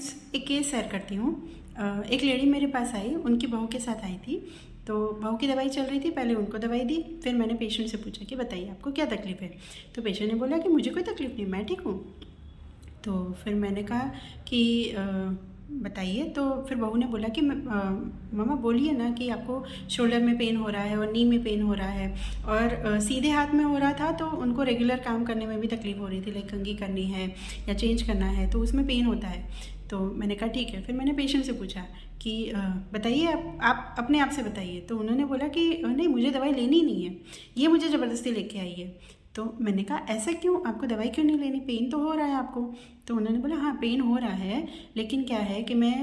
Friends, एक case share करती हूँ। एक लेडी मेरे पास आई, उनकी बहू के साथ आई थी। तो बहू की दवाई चल रही थी, पहले उनको दवाई दी, फिर मैंने पेशेंट से पूछा कि बताइए आपको क्या तकलीफ़ है। तो पेशेंट ने बोला कि मुझे कोई तकलीफ़ नहीं, मैं ठीक हूँ। तो फिर मैंने कहा कि बताइए। तो फिर बहू ने बोला कि मामा बोलिए ना कि आपको शोल्डर में पेन हो रहा है और नी में पेन हो रहा है, और सीधे हाथ में हो रहा था तो उनको रेगुलर काम करने में भी तकलीफ़ हो रही थी, लाइक कंघी करनी है या चेंज करना है तो उसमें पेन होता है। तो मैंने कहा ठीक है। फिर मैंने पेशेंट से पूछा कि बताइए आप अपने आप से बताइए। तो उन्होंने बोला कि नहीं, मुझे दवाई लेनी नहीं है, ये मुझे ज़बरदस्ती लेके आई है। तो मैंने कहा ऐसा क्यों, आपको दवाई क्यों नहीं लेनी, पेन तो हो रहा है आपको। तो उन्होंने बोला हाँ पेन हो रहा है, लेकिन क्या है कि मैं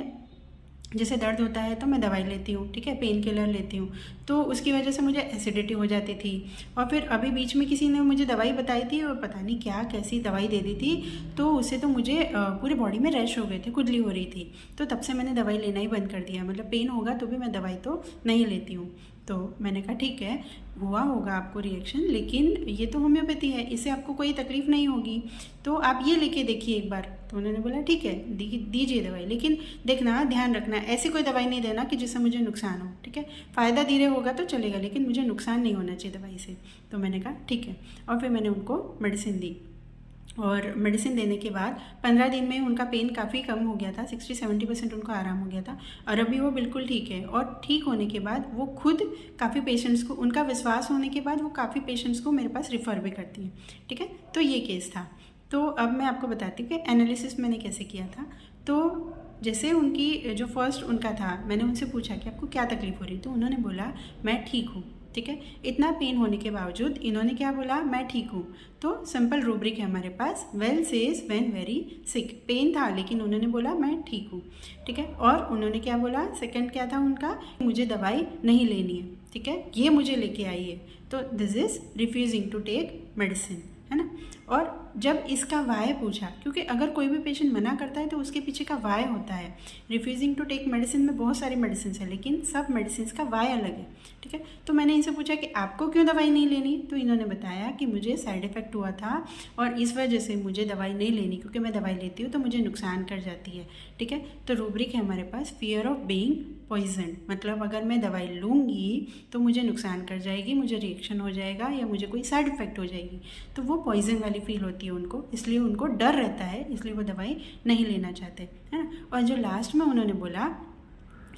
जैसे दर्द होता है तो मैं दवाई लेती हूँ, ठीक है, पेन किलर लेती हूँ, तो उसकी वजह से मुझे एसिडिटी हो जाती थी। और फिर अभी बीच में किसी ने मुझे दवाई बताई थी और पता नहीं क्या कैसी दवाई दे दी थी, तो उससे तो मुझे पूरे बॉडी में रैश हो गए थे, खुजली हो रही थी। तो तब से मैंने दवाई लेना ही बंद कर दिया, मतलब पेन होगा तो भी मैं दवाई तो नहीं लेती हूँ। तो मैंने कहा ठीक है, हुआ होगा आपको रिएक्शन, लेकिन ये तो होम्योपैथी है, इससे आपको कोई तकलीफ़ नहीं होगी, तो आप ये लेके देखिए एक बार। तो उन्होंने बोला ठीक है दीजिए दवाई, लेकिन देखना, ध्यान रखना, ऐसी कोई दवाई नहीं देना कि जिससे मुझे नुकसान हो, ठीक है। फ़ायदा धीरे होगा तो चलेगा, लेकिन मुझे नुकसान नहीं होना चाहिए दवाई से। तो मैंने कहा ठीक है, और फिर मैंने उनको मेडिसिन दी, और मेडिसिन देने के बाद 15 दिन में उनका पेन काफ़ी कम हो गया था, 60-70% उनको आराम हो गया था, और अभी वो बिल्कुल ठीक है। और ठीक होने के बाद वो खुद काफ़ी पेशेंट्स को, उनका विश्वास होने के बाद वो काफ़ी पेशेंट्स को मेरे पास रिफ़र भी करती हैं, ठीक है। तो ये केस था। तो अब मैं आपको बताती हूँ कि एनालिसिस मैंने कैसे किया था। तो जैसे उनकी जो फर्स्ट उनका था, मैंने उनसे पूछा कि आपको क्या तकलीफ़ हो रही, तो उन्होंने बोला मैं ठीक हूँ, ठीक है। इतना पेन होने के बावजूद इन्होंने क्या बोला, मैं ठीक हूँ। तो सिंपल रूब्रिक है हमारे पास, well says when very sick. Pain था लेकिन उन्होंने बोला मैं ठीक हूँ, ठीक है। और उन्होंने क्या बोला, सेकंड क्या था उनका, मुझे दवाई नहीं लेनी है, ठीक है, ये मुझे लेके आई है। तो this is refusing to take medicine, है ना। और जब इसका वाय पूछा, क्योंकि अगर कोई भी पेशेंट मना करता है तो उसके पीछे का वाय होता है। रिफ्यूजिंग टू टेक मेडिसिन में बहुत सारी मेडिसिन है, लेकिन सब मेडिसिन का वाय अलग है, ठीक है। तो मैंने इनसे पूछा कि आपको क्यों दवाई नहीं लेनी, तो इन्होंने बताया कि मुझे साइड इफ़ेक्ट हुआ था और इस वजह से मुझे दवाई नहीं लेनी, क्योंकि मैं दवाई लेती हूँ तो मुझे नुकसान कर जाती है, ठीक है। तो रूब्रिक है हमारे पास, फियर ऑफ बीइंग पॉइजन, मतलब अगर मैं दवाई लूँगी तो मुझे नुकसान कर जाएगी, मुझे रिएक्शन हो जाएगा या मुझे कोई साइड इफ़ेक्ट हो जाएगी, तो वो पॉइजन वाली फील होती है उनको, इसलिए उनको डर रहता है, इसलिए वो दवाई नहीं लेना चाहते, है ना। और जो लास्ट में उन्होंने बोला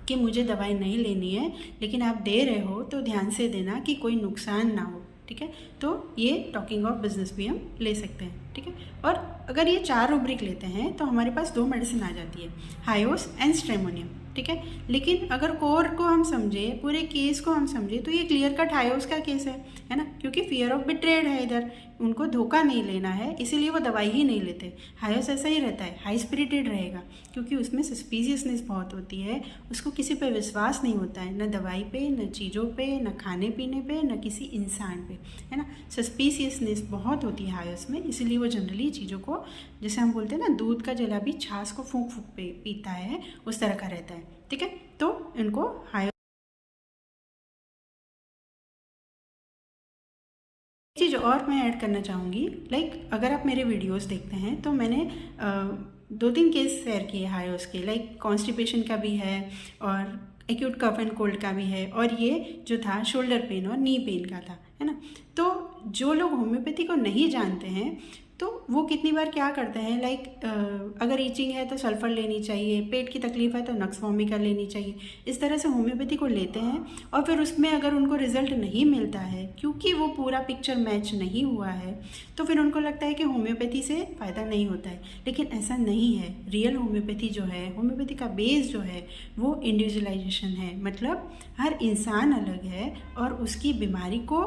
कि मुझे दवाई नहीं लेनी है, लेकिन आप दे रहे हो तो ध्यान से देना कि कोई नुकसान ना हो, ठीक है। तो ये टॉकिंग ऑफ बिजनेस भी हम ले सकते हैं, ठीक है। और अगर ये 4 रूब्रिक लेते हैं तो हमारे पास 2 मेडिसिन आ जाती है, हायोस एंड स्ट्रेमोनियम, ठीक है। लेकिन अगर कोर को हम समझे, पूरे केस को हम समझे, तो ये क्लियर कट हायोस का केस है ना, क्योंकि फियर ऑफ बिट्रेड है, इधर उनको धोखा नहीं लेना है, इसीलिए वो दवाई ही नहीं लेते। हायोस ऐसा ही रहता है, हाई स्पिरिटेड रहेगा, क्योंकि उसमें सस्पिशियसनेस बहुत होती है, उसको किसी पे विश्वास नहीं होता है, न दवाई पे, न चीज़ों पे, न खाने पीने पे, न किसी इंसान पे, है ना। सस्पिशियसनेस बहुत होती है हायोस में, इसीलिए वो जनरली चीज़ों को, जैसे हम बोलते हैं ना, दूध का जला भी छाछ को फूंक फूंक पे पीता है, उस तरह का रहता है, ठीक है। तो इनको हायोस चीज़ और मैं ऐड करना चाहूँगी, लाइक अगर आप मेरे वीडियोस देखते हैं तो मैंने 2-3 केस शेयर किए हायोस के, लाइक कॉन्स्टिपेशन का भी है और एक्यूट कफ एंड कोल्ड का भी है, और ये जो था शोल्डर पेन और नी पेन का था, है ना। तो जो लोग होम्योपैथी को नहीं जानते हैं तो वो कितनी बार क्या करते हैं, लाइक अगर ईचिंग है तो सल्फर लेनी चाहिए, पेट की तकलीफ़ है तो नक्स वोमिका लेनी चाहिए, इस तरह से होम्योपैथी को लेते हैं। और फिर उसमें अगर उनको रिजल्ट नहीं मिलता है, क्योंकि वो पूरा पिक्चर मैच नहीं हुआ है, तो फिर उनको लगता है कि होम्योपैथी से फ़ायदा नहीं होता है, लेकिन ऐसा नहीं है। रियल होम्योपैथी जो है, होम्योपैथी का बेस जो है वो इंडिविजुअलाइजेशन है, मतलब हर इंसान अलग है और उसकी बीमारी को,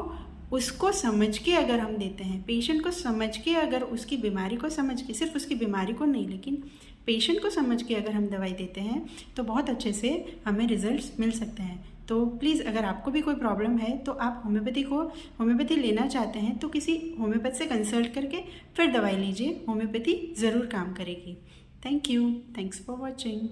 उसको समझ के अगर हम देते हैं, पेशेंट को समझ के, अगर उसकी बीमारी को समझ के, सिर्फ उसकी बीमारी को नहीं लेकिन पेशेंट को समझ के अगर हम दवाई देते हैं तो बहुत अच्छे से हमें रिजल्ट्स मिल सकते हैं। तो प्लीज़ अगर आपको भी कोई प्रॉब्लम है तो आप होम्योपैथी लेना चाहते हैं तो किसी होम्योपैथ से कंसल्ट करके फिर दवाई लीजिए, होम्योपैथी ज़रूर काम करेगी। Thank you, thanks for watching.